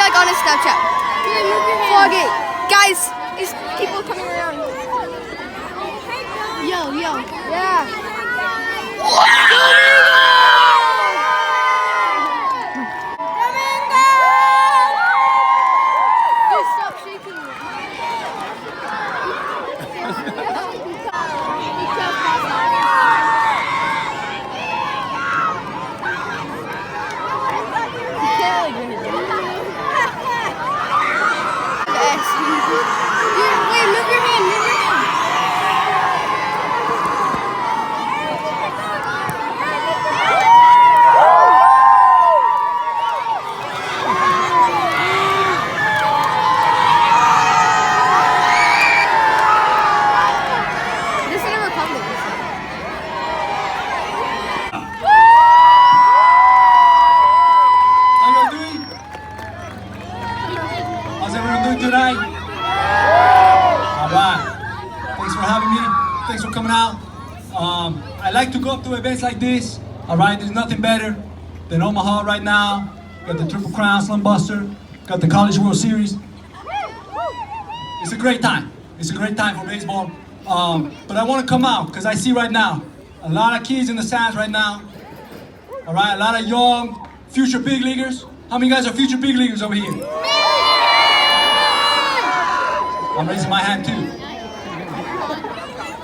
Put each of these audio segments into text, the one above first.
like on his Snapchat. Vlog it. Guys, these people coming around. Yo. Yeah. Dude, stop shaking me. Wait, move your hand. This is a republic. How you doing? How's everyone doing tonight? Alright. Thanks for having me. Thanks for coming out. I like to go up to events like this. Alright, there's nothing better than Omaha right now. Got the Triple Crown Slump Buster. Got the College World Series. It's a great time. It's a great time for baseball. But I want to come out because I see right now a lot of kids in the stands right now. Alright, a lot of young future big leaguers. How many guys are future big leaguers over here? I'm raising my hand too.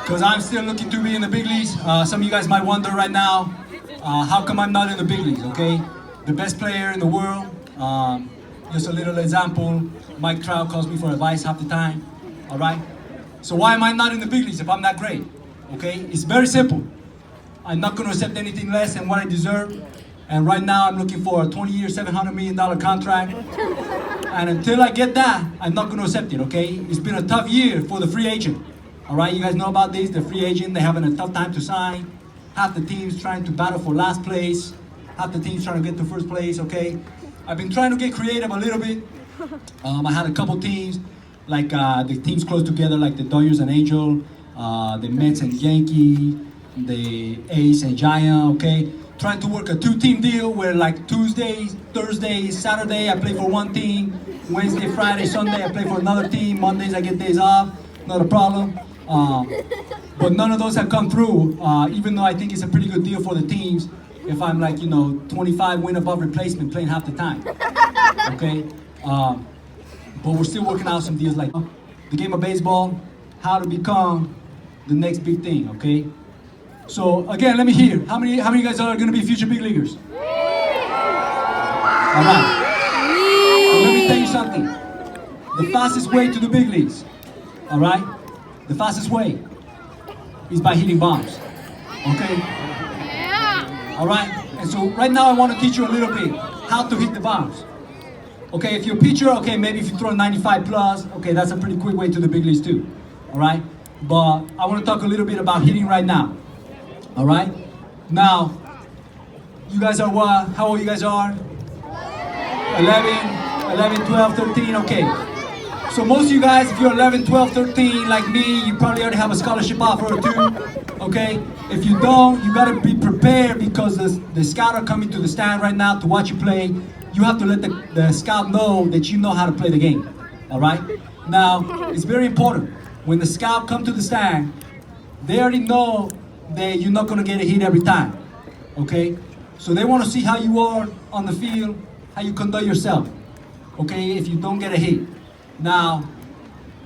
Because I'm still looking to be in the big leagues. Some of you guys might wonder right now, how come I'm not in the big leagues, okay? The best player in the world, just a little example, Mike Trout calls me for advice half the time, all right? So why am I not in the big leagues if I'm that great, okay? It's very simple. I'm not gonna accept anything less than what I deserve. And right now I'm looking for a 20-year, $700 million contract. And until I get that, I'm not gonna accept it, okay? It's been a tough year for the free agent. All right, you guys know about this, the free agent, they're having a tough time to sign. Half the teams trying to battle for last place. Half the teams trying to get to first place, okay? I've been trying to get creative a little bit. I had a couple teams, like the teams close together, like the Dodgers and Angel, the Mets and Yankee, the Ace and Giant, okay? Trying to work a two-team deal where like Tuesdays, Thursdays, Saturday, I play for one team. Wednesday, Friday, Sunday, I play for another team. Mondays, I get days off, not a problem. But none of those have come through, even though I think it's a pretty good deal for the teams if I'm like, 25 win above replacement playing half the time, okay? But we're still working out some deals like the game of baseball, how to become the next big thing, okay? So again, let me hear, how many of you guys are gonna be future big leaguers? All right, well, let me tell you something. The fastest way to the big leagues, all right? The fastest way is by hitting bombs, okay? Yeah. All right, and so right now I want to teach you a little bit how to hit the bombs. Okay, if you're a pitcher, okay, maybe if you throw 95 plus, okay, that's a pretty quick way to the big leagues too, all right? But I want to talk a little bit about hitting right now, all right? Now, you guys are what? How old you guys are? 11, 12, 13, okay. So most of you guys, if you're 11, 12, 13, like me, you probably already have a scholarship offer or two, okay? If you don't, you gotta be prepared because the scout are coming to the stand right now to watch you play. You have to let the scout know that you know how to play the game, all right? Now, it's very important. When the scout come to the stand, they already know that you're not gonna get a hit every time, okay? So they wanna see how you are on the field, how you conduct yourself, okay, if you don't get a hit. Now,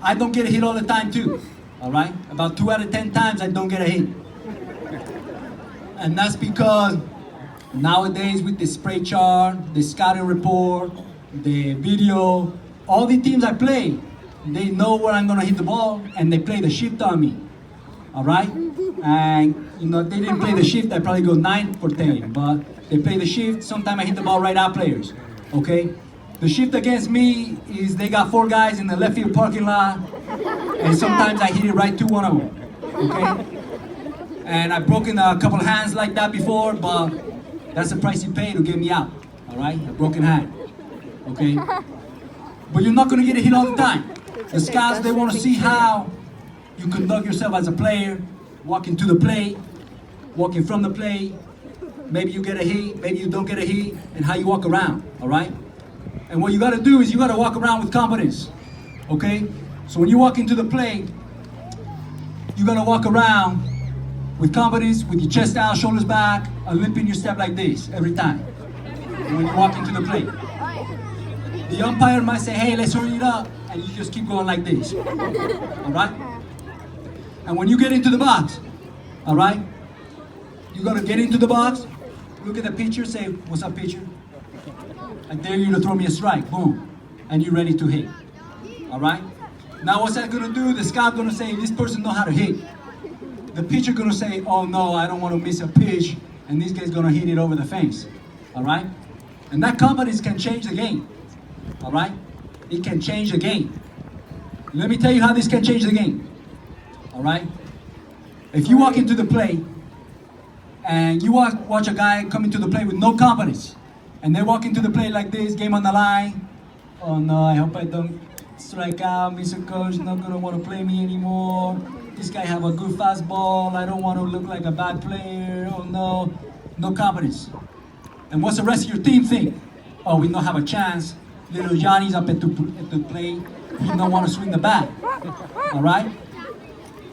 I don't get a hit all the time too, all right? About 2 out of 10 times I don't get a hit. And that's because nowadays with the spray chart, the scouting report, the video, all the teams I play, they know where I'm gonna hit the ball and they play the shift on me, all right? And if they didn't play the shift, I probably go 9 for 10, but they play the shift, sometimes I hit the ball right out players, okay? The shift against me is they got 4 guys in the left field parking lot, and sometimes I hit it right to one of them, okay? And I've broken a couple of hands like that before, but that's the price you pay to get me out, all right? A broken hand, okay? But you're not gonna get a hit all the time. The scouts, they wanna see how you conduct yourself as a player, walking to the plate, walking from the plate, maybe you get a hit, maybe you don't get a hit, and how you walk around, all right? And what you gotta do is you gotta walk around with confidence, okay? So when you walk into the plate, you gotta walk around with confidence, with your chest out, shoulders back, and limping your step like this every time when you walk into the plate. The umpire might say, hey, let's hurry it up, and you just keep going like this, all right? And when you get into the box, all right, you gotta get into the box, look at the pitcher, say, what's up, pitcher? I dare you to throw me a strike, boom, and you're ready to hit, all right? Now what's that gonna do? The scout gonna say, this person know how to hit. The pitcher gonna say, oh no, I don't wanna miss a pitch, and this guy's gonna hit it over the fence, all right? And that confidence can change the game, all right? It can change the game. Let me tell you how this can change the game, all right? If you walk into the plate, and you watch a guy come into the plate with no confidence, and they walk into the plate like this, game on the line, oh no, I hope I don't strike out, Mr. Coach, not gonna wanna play me anymore. This guy have a good fastball, I don't wanna look like a bad player, oh no, no confidence. And what's the rest of your team think? Oh, we don't have a chance. Little Johnny's up at the plate, he don't wanna swing the bat, all right?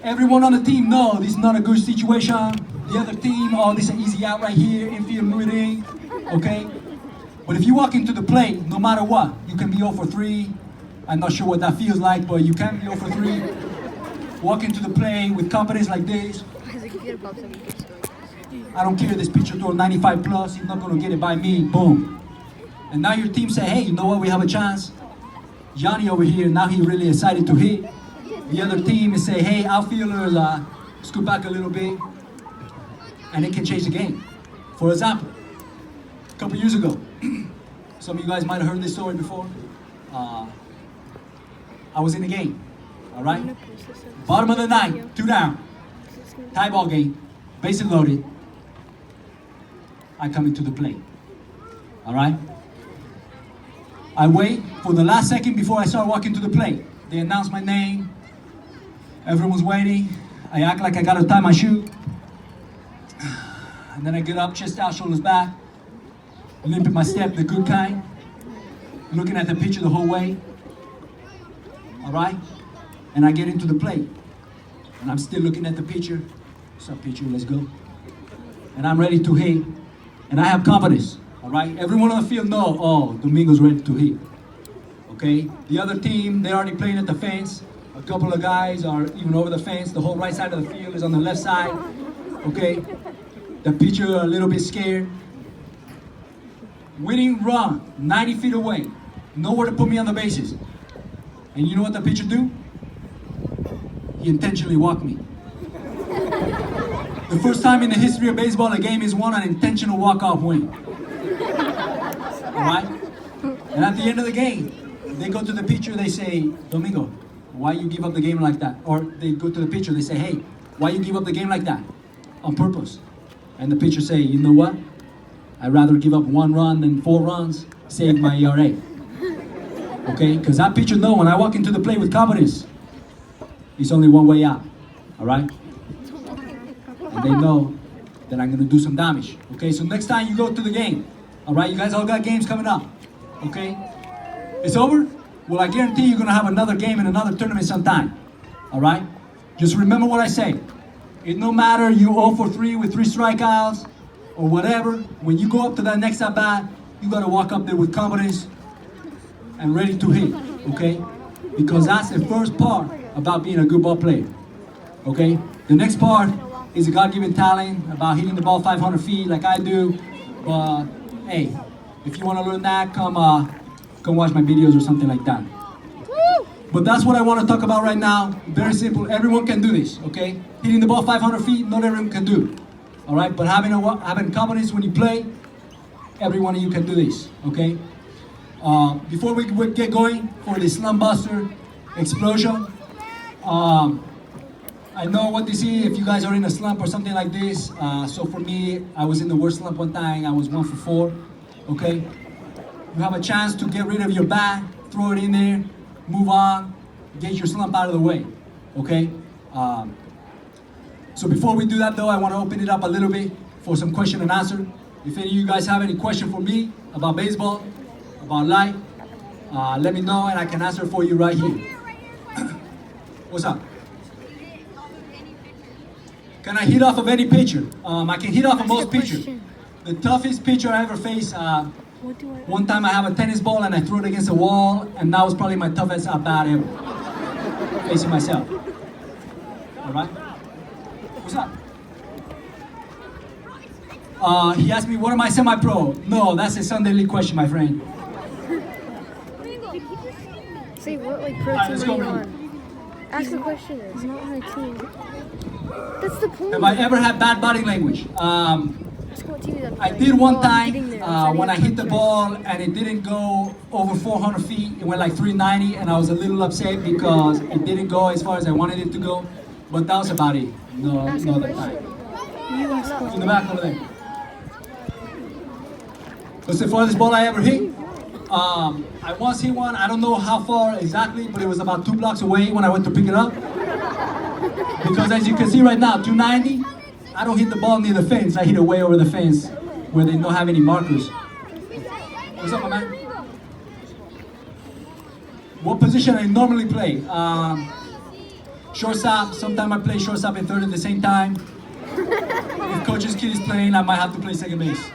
Everyone on the team know this is not a good situation. The other team, oh, this is an easy out right here, infield moving, okay? But if you walk into the plate, no matter what, you can be 0 for 3. I'm not sure what that feels like, but you can be 0 for 3. Walk into the plate with confidence like this. I don't care, this pitcher throw 95 plus, he's not gonna get it by me, boom. And now your team say, hey, you know what, we have a chance. Johnny over here, now he's really excited to hit. The other team is say, hey, outfielders, scoot back a little bit. And it can change the game. For example, a couple years ago, some of you guys might have heard this story before. I was in the game, all right? Bottom of the ninth, 2 down, tie ball game, bases loaded. I come into the plate, all right? I wait for the last second before I start walking to the plate. They announce my name, everyone's waiting. I act like I gotta tie my shoe. And then I get up, chest out, shoulders back, limping my step, the good kind, looking at the pitcher the whole way, all right? And I get into the plate, and I'm still looking at the pitcher. What's up, pitcher, let's go. And I'm ready to hit, and I have confidence, all right? Everyone on the field know, oh, Domingo's ready to hit, okay? The other team, they're already playing at the fence. A couple of guys are even over the fence. The whole right side of the field is on the left side, okay? The pitcher a little bit scared. Winning run, 90 feet away. Nowhere to put me on the bases. And you know what the pitcher do? He intentionally walked me. The first time in the history of baseball a game is won on intentional walk-off win. All right? And at the end of the game, they go to the pitcher, they say, Domingo, why you give up the game like that? Or they go to the pitcher, they say, hey, why you give up the game like that? On purpose. And the pitcher say, you know what? I'd rather give up 1 run than 4 runs, save my ERA. Okay? Because that pitcher know when I walk into the plate with confidence, it's only one way out. All right? And they know that I'm going to do some damage. Okay? So next time you go to the game, all right? You guys all got games coming up. Okay? It's over? Well, I guarantee you're going to have another game in another tournament sometime. All right? Just remember what I say. It no matter you 0 for 3 with 3 strikeouts or whatever, when you go up to that next at bat, you gotta walk up there with confidence and ready to hit, okay? Because that's the first part about being a good ball player, okay? The next part is a God-given talent about hitting the ball 500 feet like I do. But hey, if you wanna learn that, come watch my videos or something like that. But that's what I want to talk about right now. Very simple. Everyone can do this, okay? Hitting the ball 500 feet, not everyone can do. All right? But having confidence when you play, every one of you can do this, okay? Before we get going for the slump buster explosion, I know what this is if you guys are in a slump or something like this. So for me, I was in the worst slump one time. I was 1 for 4, okay? You have a chance to get rid of your bat, throw it in there, move on, get your slump out of the way, okay? So before we do that though, I want to open it up a little bit for some question and answer. If any of you guys have any question for me about baseball, about life, let me know and I can answer for you right here. What's up? Can I hit off of any pitcher? I can hit off of most pitchers. The toughest pitcher I ever faced, one time I have a tennis ball and I threw it against a wall, and that was probably my toughest at-bat ever, facing myself. All right? What's up? He asked me, what am I semi-pro? No, that's a Sunday league question, my friend. Say what like pro Alright, let's team go, are you Ricky. on? Ask the question. He's not on a team. That's the point. Have I ever had bad body language? Ask what team he's on. I did one time when I hit the ball and it didn't go over 400 feet. It went like 390 and I was a little upset because it didn't go as far as I wanted it to go. But that was about it. No other time. In the back over there. What's the farthest ball I ever hit? I once hit one, I don't know how far exactly, but it was about 2 blocks away when I went to pick it up. Because as you can see right now, 290, I don't hit the ball near the fence, I hit it way over the fence where they don't have any markers. What's up, my man? What position I normally play? Shortstop, sometimes I play shortstop and third at the same time. If coach's kid is playing, I might have to play second base.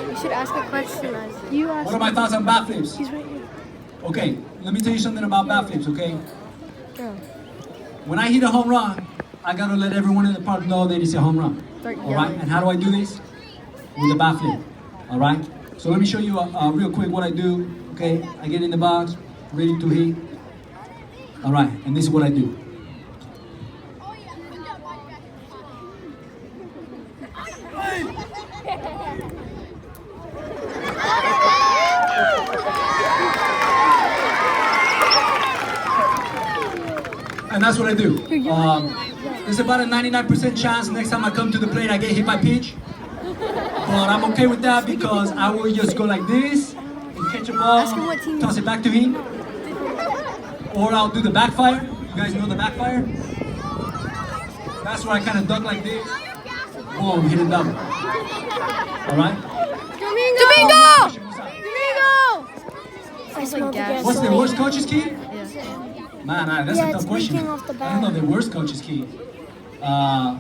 You should ask a question. You ask. What are my thoughts on bat flips? He's right here. Okay, let me tell you something about bat flips, okay? Go. When I hit a home run, I gotta let everyone in the park know that it's a home run. Start All right, yelling. and how do I do this? With a bat flip, all right? So let me show you real quick what I do, okay? I get in the box, ready to hit. All right, and this is what I do. And that's what I do. There's about a 99% chance next time I come to the plate I get hit by pitch. But I'm okay with that because I will just go like this and catch a ball, Ask him what team toss it back to him. Or I'll do the backfire. You guys know the backfire? That's where I kind of duck like this. Boom, hit a double. Alright? Domingo! What's up? Domingo! What's the worst coach's key? Yeah. Man, that's a tough question. I don't know the worst coach's key. I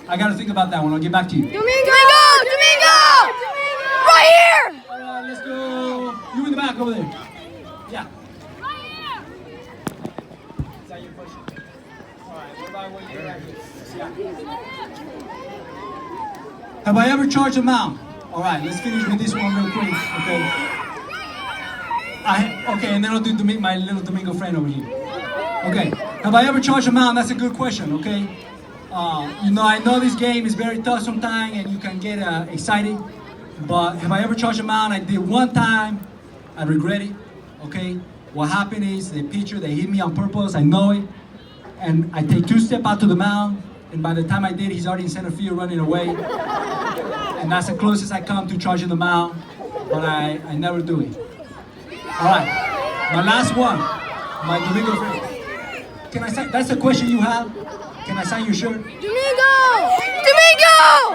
gotta think about that one. I'll get back to you. Domingo! Right here! Alright, let's go. You in the back over there. Yeah. Is that your question? Alright, what about what you're asking? Have I ever charged a mount? Alright, let's finish with this one real quick, okay? Okay, and then I'll do my little Domingo friend over here. Okay, have I ever charged a mount? That's a good question, okay? You know, I know this game is very tough sometimes and you can get excited, but have I ever charged a mount? I did one time, I regret it, okay? What happened is the pitcher, they hit me on purpose, I know it, and I take 2 steps out to the mound, and by the time I did, he's already in center field running away, and that's the closest I come to charging the mound, but I never do it. All right, my last one, my Domingo friend. Can I sign? That's the question you have. Can I sign your shirt? Domingo! All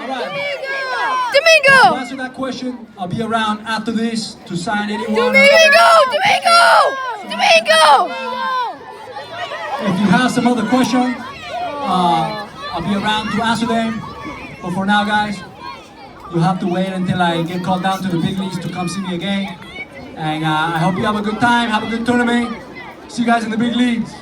right. To Domingo! answer that question, I'll be around after this to sign anyone. Domingo! If you have some other questions, I'll be around to answer them. But for now, guys, you'll have to wait until I get called down to the big leagues to come see me again. And I hope you have a good time, have a good tournament. See you guys in the big leagues.